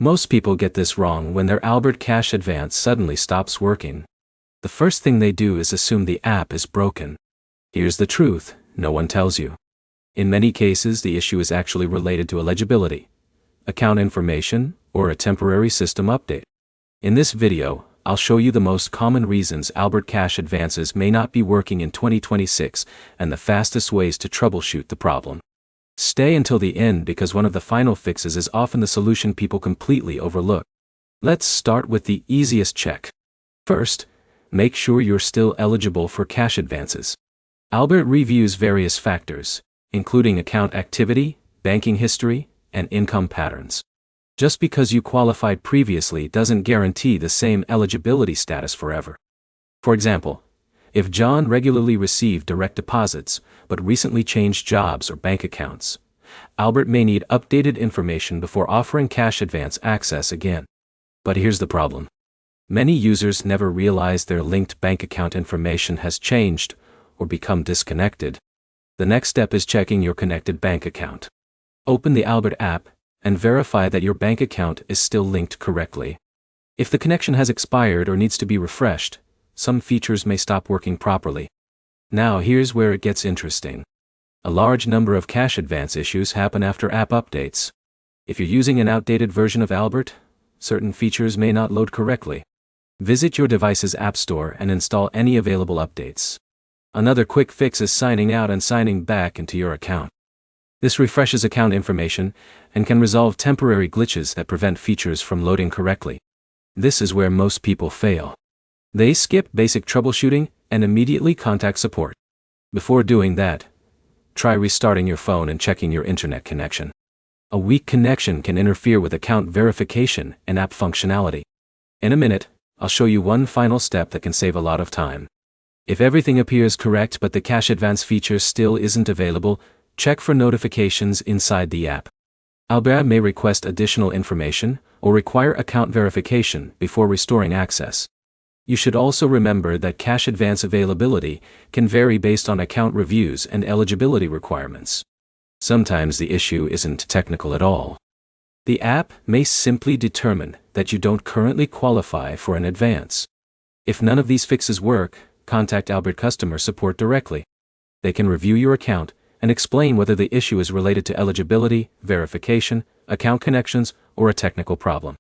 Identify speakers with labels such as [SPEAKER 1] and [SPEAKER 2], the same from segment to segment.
[SPEAKER 1] Most people get this wrong when their Albert Cash Advance suddenly stops working. The first thing they do is assume the app is broken. Here's the truth, no one tells you. In many cases, the issue is actually related to eligibility, account information, or a temporary system update. In this video, I'll show you the most common reasons Albert Cash Advances may not be working in 2026 and the fastest ways to troubleshoot the problem. Stay until the end because one of the final fixes is often the solution people completely overlook. Let's start with the easiest check. First, make sure you're still eligible for cash advances. Albert reviews various factors, including account activity, banking history, and income patterns. Just because you qualified previously doesn't guarantee the same eligibility status forever. For example, if John regularly received direct deposits but recently changed jobs or bank accounts, Albert may need updated information before offering cash advance access again. But here's the problem. Many users never realize their linked bank account information has changed or become disconnected. The next step is checking your connected bank account. Open the Albert app and verify that your bank account is still linked correctly. If the connection has expired or needs to be refreshed, some features may stop working properly. Now here's where it gets interesting. A large number of cash advance issues happen after app updates. If you're using an outdated version of Albert, certain features may not load correctly. Visit your device's app store and install any available updates. Another quick fix is signing out and signing back into your account. This refreshes account information and can resolve temporary glitches that prevent features from loading correctly. This is where most people fail. They skip basic troubleshooting and immediately contact support. Before doing that, try restarting your phone and checking your internet connection. A weak connection can interfere with account verification and app functionality. In a minute, I'll show you one final step that can save a lot of time. If everything appears correct but the cash advance feature still isn't available, check for notifications inside the app. Albert may request additional information or require account verification before restoring access. You should also remember that cash advance availability can vary based on account reviews and eligibility requirements. Sometimes the issue isn't technical at all. The app may simply determine that you don't currently qualify for an advance. If none of these fixes work, contact Albert customer support directly. They can review your account and explain whether the issue is related to eligibility, verification, account connections, or a technical problem.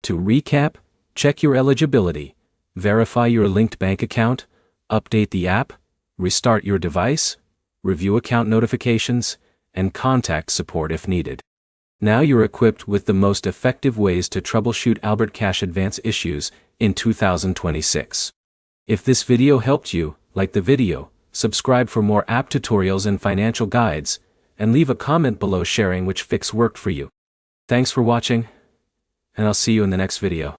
[SPEAKER 1] To recap, check your eligibility, verify your linked bank account, update the app, restart your device, review account notifications, and contact support if needed. Now you're equipped with the most effective ways to troubleshoot Albert Cash Advance issues in 2026. If this video helped you, like the video, subscribe for more app tutorials and financial guides, and leave a comment below sharing which fix worked for you. Thanks for watching, and I'll see you in the next video.